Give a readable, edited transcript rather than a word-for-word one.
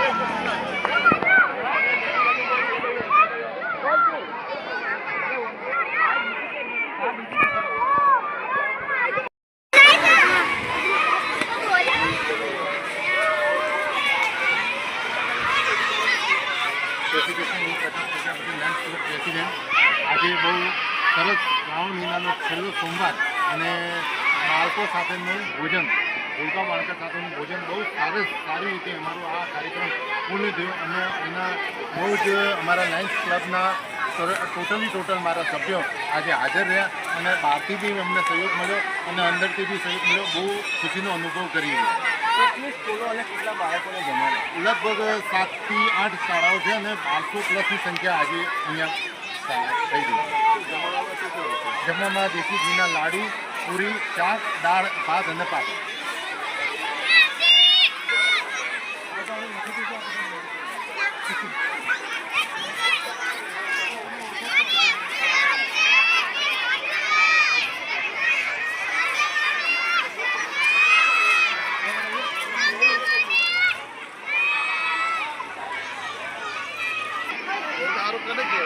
આજે બહુ સરસ શ્રાવણ મહિનાનો છેલ્લો સોમવાર અને બાળકો સાથેનું ભોજન, ભૂલકા બાળકો સાથેનું ભોજન બહુ સારી રીતે અમારો આ કાર્યક્રમ પૂર્ણ થયો અને એના બહુ જ અમારા લાયન્સ ક્લબના ટોટલ મારા સભ્યો આજે હાજર રહ્યા અને બહારથી બી અમને સહયોગ મળ્યો અને અંદરથી બી સહયોગ મળ્યો. બહુ ખુશીનો અનુભવ કરી રહ્યો. કેટલી સ્કૂલો અને કેટલા બાળકોને જમાડે? લગભગ 7 થી 8 શાળાઓ છે અને 1200+ સંખ્યા આજે અહીંયા થઈ ગઈ. જમવામાં દેશી ઘીના લાડુ, પૂરી, શાક, દાળ, ભાત અને પાપડ. સારું કરે છે.